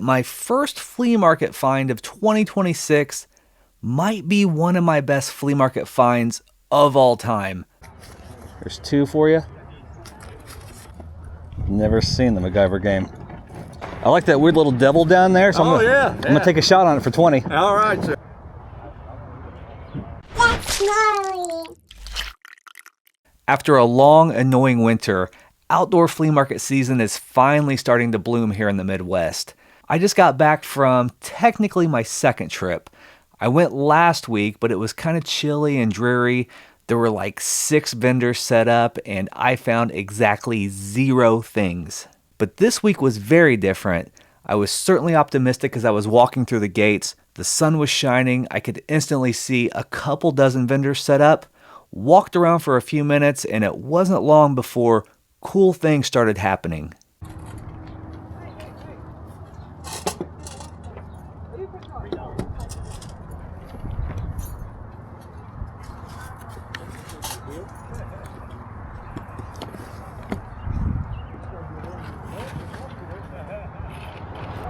My first flea market find of 2026 might be one of my best flea market finds of all time. There's two for you. Never seen the MacGyver game. I like that weird little devil down there, so I'm gonna take a shot on it for 20. All right, sir. That's gnarly. After a long, annoying winter, outdoor flea market season is finally starting to bloom here in the Midwest. I just got back from technically my second trip. I went last week, but it was kind of chilly and dreary. There were like 6 vendors set up, and I found exactly 0 things. But this week was very different. I was certainly optimistic as I was walking through the gates. The sun was shining. I could instantly see a couple dozen vendors set up. Walked around for a few minutes, and it wasn't long before cool things started happening.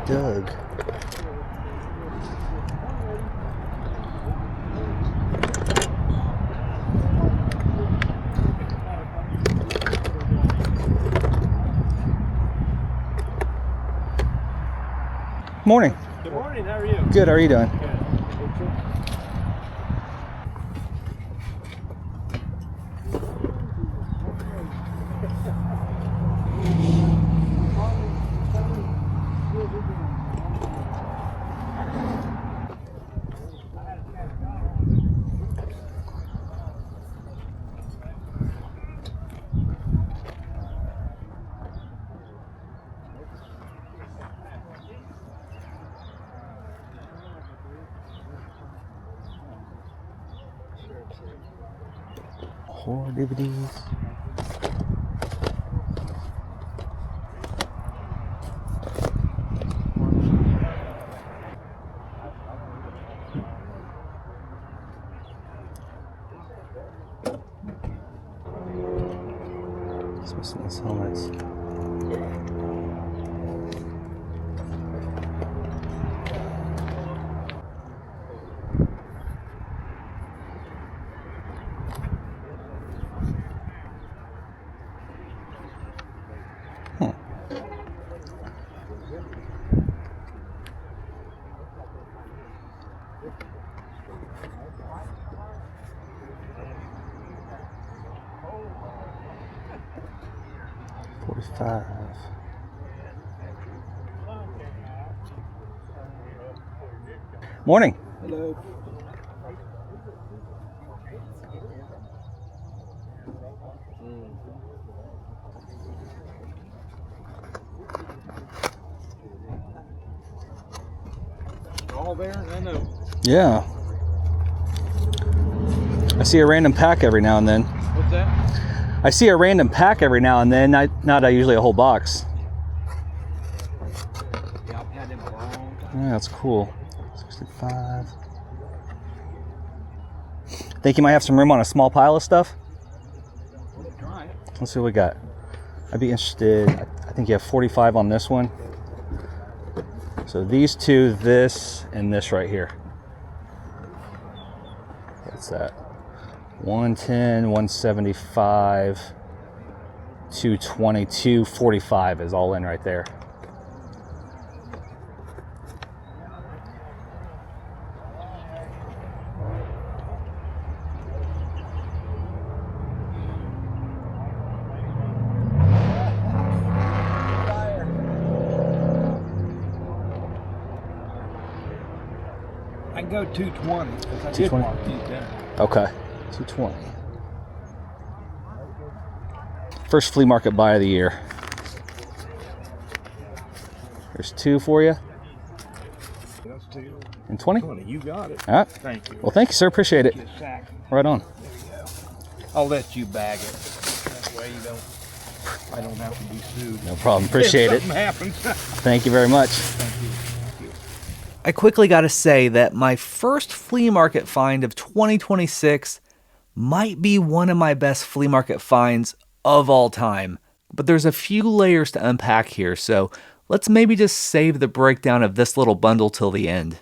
Doug. Morning. Good morning, how are you? Good, how are you doing? Horror DVDs. Miscellaneous helmets. $45. Morning. Hello. All there, I know. Yeah. I see a random pack every now and then. What's that? I see a random pack every now and then, not usually a whole box. Yeah, I've had them a long time. Yeah, that's cool. 65. Think you might have some room on a small pile of stuff? Try it. Let's see what we got. I'd be interested. I think you have 45 on this one. So these two, this, and this right here. What's that? 110, 175, 220, 245 is all in right there. I can go 220 because I did 220? mark these down. Okay, 220. First flea market buy of the year. There's 2 for you. That's 2. And 20? 20, you got it. All right. Thank you. Well, thank you, sir. Appreciate it. Get a sack. Right on. There you go. I'll let you bag it. That way I don't have to be sued. No problem. Appreciate it. If something happens. Thank you very much. Thank you. I quickly got to say that my first flea market find of 2026 might be one of my best flea market finds of all time. But there's a few layers to unpack here, so Let's maybe just save the breakdown of this little bundle till the end.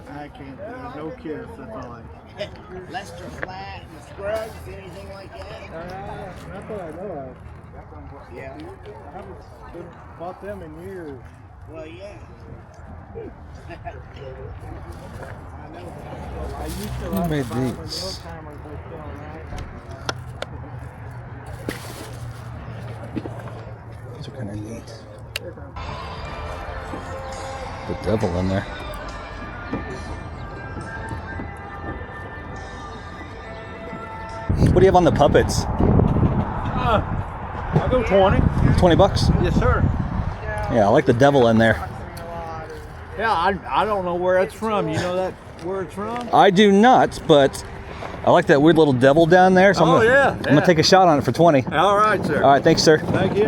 I can't do no kiss, that's all I. Lester Flat and Scruggs, anything like that? Not that I know of. Yeah. I haven't bought them in years. Well, yeah. I know. I used to Who like made to buy them when the these? old timers were still around. These are kind of neat. The devil in there. What do you have on the puppets? I'll go 20. 20 bucks? Yes, sir. Yeah, I like the devil in there. Yeah, I don't know where it's from. You know that where it's from? I do not, but I like that weird little devil down there. So Oh, yeah, I'm gonna take a shot on it for 20. All right, sir. All right, thanks, sir. Thank you.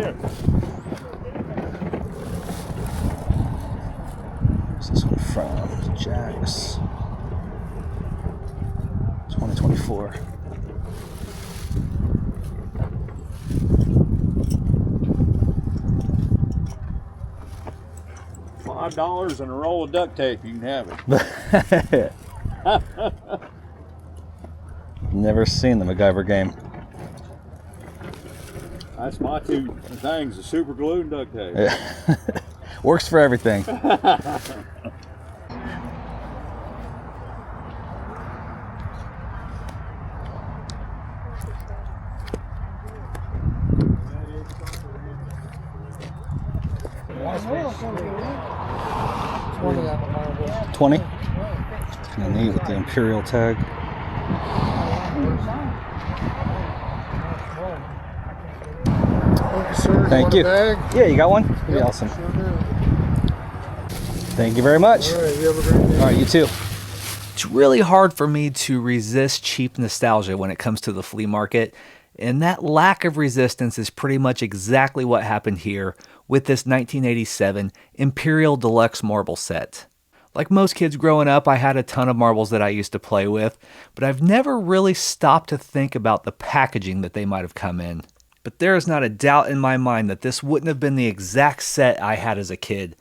Where's this one from? Jack's. 2024. $5 and a roll of duct tape. You can have it. Never seen the MacGyver game. That's my two things: the super glue and duct tape. Works for everything. $20. Kind of neat with the Imperial tag. Thank you. Yeah, you got one? That'd be awesome. Thank you very much. All right, you have a great day. All right, you too. It's really hard for me to resist cheap nostalgia when it comes to the flea market, and that lack of resistance is pretty much exactly what happened here with this 1987 Imperial Deluxe marble set. Like most kids growing up, I had a ton of marbles that I used to play with, but I've never really stopped to think about the packaging that they might have come in. But there is not a doubt in my mind that this wouldn't have been the exact set I had as a kid.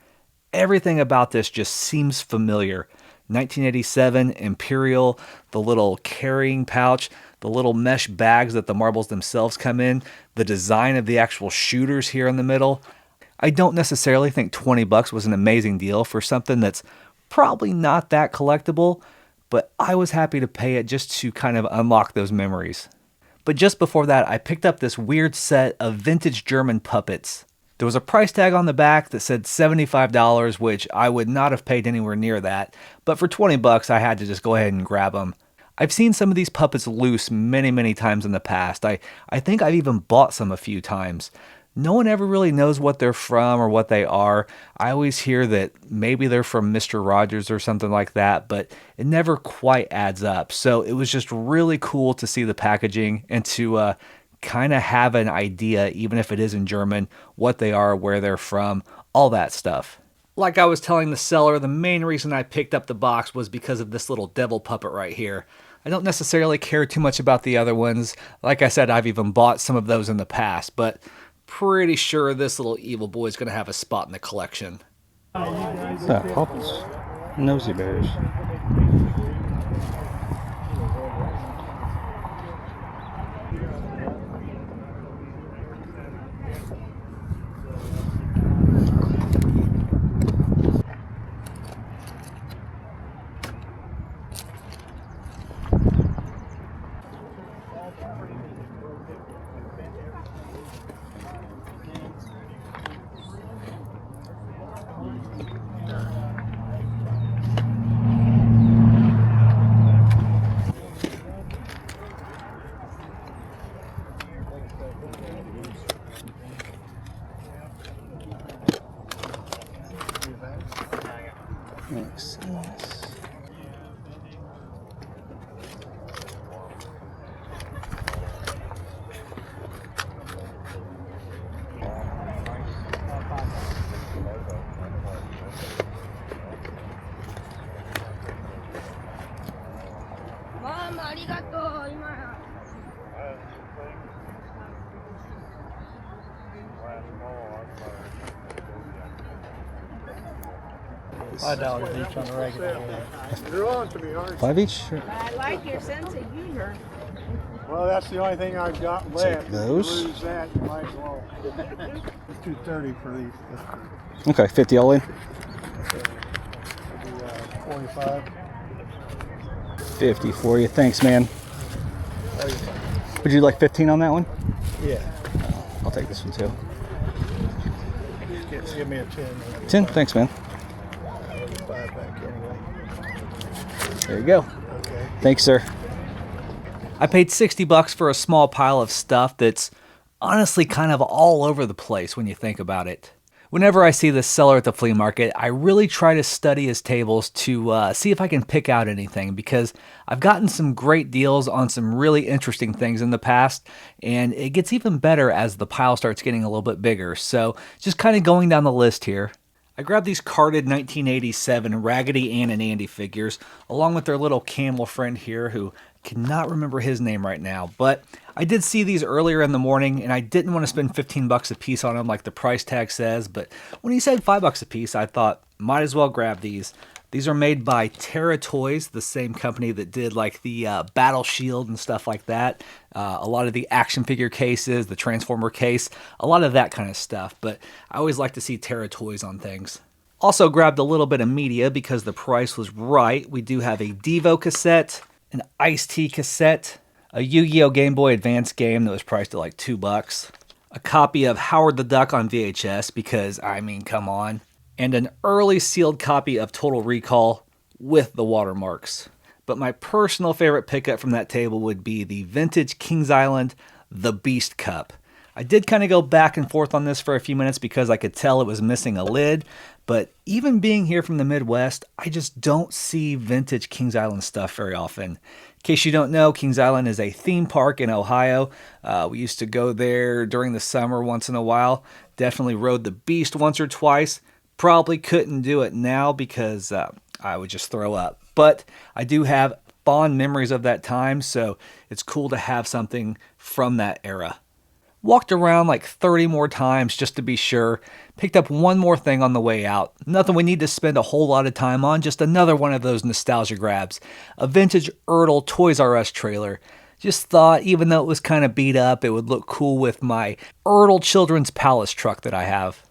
Everything about this just seems familiar. 1987 Imperial, the little carrying pouch, the little mesh bags that the marbles themselves come in, the design of the actual shooters here in the middle. I don't necessarily think 20 bucks was an amazing deal for something that's probably not that collectible, but I was happy to pay it just to kind of unlock those memories. But just before that, I picked up this weird set of vintage German puppets. There was a price tag on the back that said $75, which I would not have paid anywhere near that, but for 20 bucks, I had to just go ahead and grab them. I've seen some of these puppets loose many times in the past. I think I've even bought some a few times. No one ever really knows what they're from or what they are. I always hear that maybe they're from Mr. Rogers or something like that, but it never quite adds up. So it was just really cool to see the packaging and to kind of have an idea, even if it is in German, what they are, where they're from, all that stuff. Like I was telling the seller, the main reason I picked up the box was because of this little devil puppet right here. I don't necessarily care too much about the other ones. Like I said, I've even bought some of those in the past, but pretty sure this little evil boy is going to have a spot in the collection. That puppets. Nosy bears. Miscellaneous. $5 each on the regular. You're on to me, aren't you? 5 each? Sure. I like your sense of humor. Well, that's the only thing I've got left. If you those. lose that, you might as well. It's $2.30 for these. Okay, 50 all in. 45. 50 for you. Thanks, man. Would you like 15 on that one? Yeah. I'll take this one too. Give me a 10. 10? Thanks, man. 5 back anyway. There you go. Okay. Thanks, sir. I paid $60 for a small pile of stuff that's honestly kind of all over the place when you think about it. Whenever I see this seller at the flea market, I really try to study his tables to see if I can pick out anything, because I've gotten some great deals on some really interesting things in the past, and it gets even better as the pile starts getting a little bit bigger. So just kind of going down the list here. I grabbed these carded 1987 Raggedy Ann and Andy figures, along with their little camel friend here, who cannot remember his name right now, but I did see these earlier in the morning, and I didn't want to spend 15 bucks a piece on them like the price tag says, but when he said 5 bucks a piece, I thought, might as well grab these. These are made by Terra Toys, the same company that did like the Battle Shield and stuff like that. A lot of the action figure cases, the Transformer case, a lot of that kind of stuff, but I always like to see Terra Toys on things. Also grabbed a little bit of media because the price was right. We do have a Devo cassette, an Ice-T cassette, a Yu-Gi-Oh! Game Boy Advance game that was priced at like $2, a copy of Howard the Duck on VHS because, I mean, come on, and an early sealed copy of Total Recall with the watermarks. But my personal favorite pickup from that table would be the vintage Kings Island The Beast Cup. I did kind of go back and forth on this for a few minutes because I could tell it was missing a lid, but even being here from the Midwest, I just don't see vintage Kings Island stuff very often. In case you don't know, Kings Island is a theme park in Ohio. We used to go there during the summer once in a while. Definitely rode the Beast once or twice. Probably couldn't do it now because I would just throw up. But I do have fond memories of that time, so it's cool to have something from that era. Walked around like 30 more times just to be sure. Picked up one more thing on the way out. Nothing we need to spend a whole lot of time on, just another one of those nostalgia grabs. A vintage Ertl Toys R Us trailer. Just thought, even though it was kind of beat up, it would look cool with my Ertl Children's Palace truck that I have.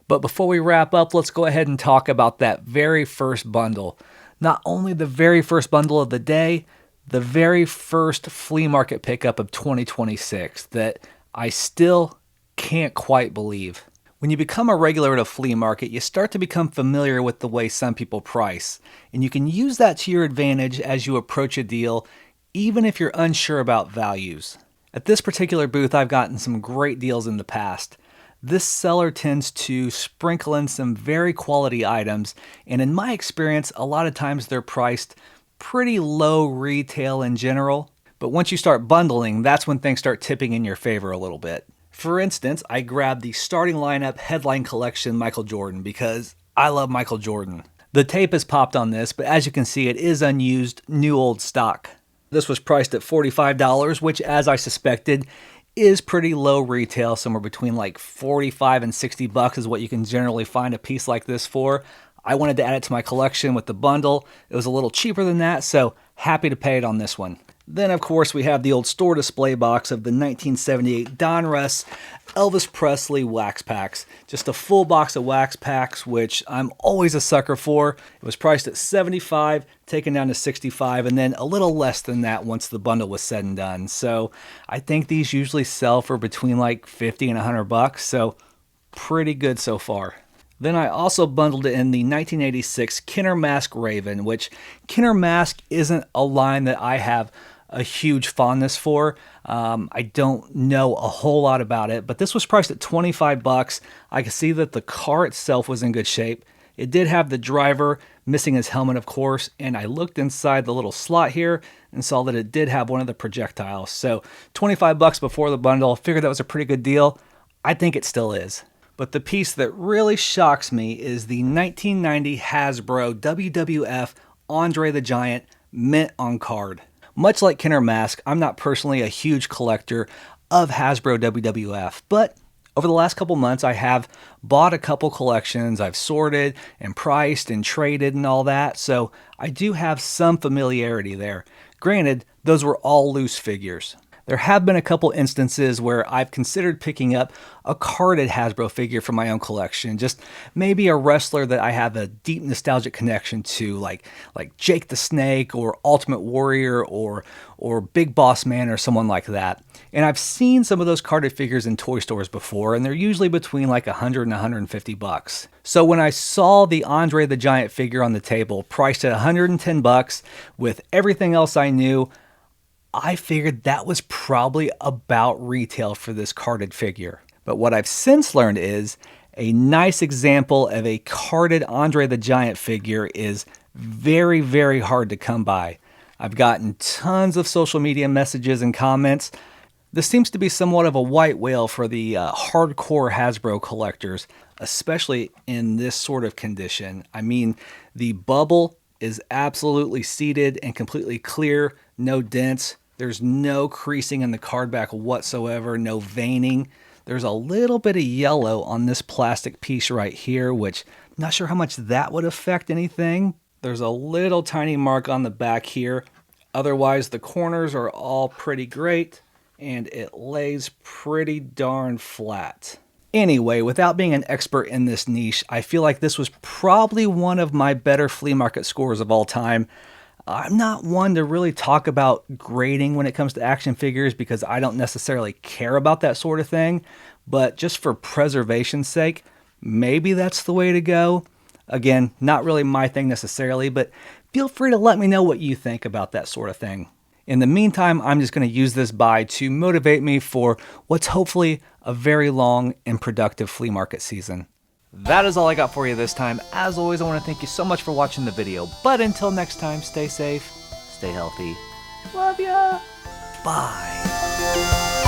But before we wrap up, let's go ahead and talk about that very first bundle. Not only the very first bundle of the day, the very first flea market pickup of 2026 that I still can't quite believe. When you become a regular at a flea market, you start to become familiar with the way some people price, and you can use that to your advantage as you approach a deal, even if you're unsure about values. At this particular booth, I've gotten some great deals in the past. This seller tends to sprinkle in some very quality items, and in my experience, a lot of times they're priced pretty low retail in general. But once you start bundling, that's when things start tipping in your favor a little bit. For instance, I grabbed the starting lineup headline collection Michael Jordan because I love Michael Jordan. The tape is popped on this, but as you can see, it is unused, new old stock. This was priced at $45, which, as I suspected, is pretty low retail. Somewhere between like 45 and 60 bucks is what you can generally find a piece like this for. I wanted to add it to my collection with the bundle. It was a little cheaper than that, so happy to pay it on this one. Then, of course, we have the old store display box of the 1978 Donruss Elvis Presley wax packs. Just a full box of wax packs, which I'm always a sucker for. It was priced at $75, taken down to $65, and then a little less than that once the bundle was said and done. So I think these usually sell for between like $50 and $100, so pretty good so far. Then I also bundled it in the 1986 Kenner Mask Raven, which Kenner Mask isn't a line that I have a huge fondness for. I don't know a whole lot about it, but this was priced at 25 bucks. I could see that the car itself was in good shape. It did have the driver missing his helmet, of course, and I looked inside the little slot here and saw that it did have one of the projectiles. So 25 bucks before the bundle. Figured that was a pretty good deal. I think it still is. But the piece that really shocks me is the 1990 Hasbro WWF Andre the Giant mint on card. Much like Kenner Mask, I'm not personally a huge collector of Hasbro WWF, but Over the last couple months, I have bought a couple collections. I've sorted and priced and traded and all that, so I do have some familiarity there. Granted, those were all loose figures. There have been a couple instances where I've considered picking up a carded Hasbro figure from my own collection, just maybe a wrestler that I have a deep nostalgic connection to, like Jake the Snake or Ultimate Warrior or Big Boss Man or someone like that. And I've seen some of those carded figures in toy stores before, and they're usually between like $100 and $150. So when I saw the Andre the Giant figure on the table, priced at $110 with everything else I knew, I figured that was probably about retail for this carded figure. But what I've since learned is a nice example of a carded Andre the Giant figure is very, very hard to come by. I've gotten tons of social media messages and comments. This seems to be somewhat of a white whale for the hardcore Hasbro collectors, especially in this sort of condition. I mean, the bubble is absolutely seated and completely clear, no dents. There's no creasing in the card back whatsoever, no veining. There's a little bit of yellow on this plastic piece right here, which I'm not sure how much that would affect anything. There's a little tiny mark on the back here. Otherwise, the corners are all pretty great, and it lays pretty darn flat. Anyway, without being an expert in this niche, I feel like this was probably one of my better flea market scores of all time. I'm not one to really talk about grading when it comes to action figures because I don't necessarily care about that sort of thing, but just for preservation's sake, maybe that's the way to go. Again, not really my thing necessarily, but feel free to let me know what you think about that sort of thing. In the meantime, I'm just going to use this buy to motivate me for what's hopefully a very long and productive flea market season. That is all I got for you this time. As always, I want to thank you so much for watching the video. But until next time, stay safe, stay healthy. Love ya. Bye.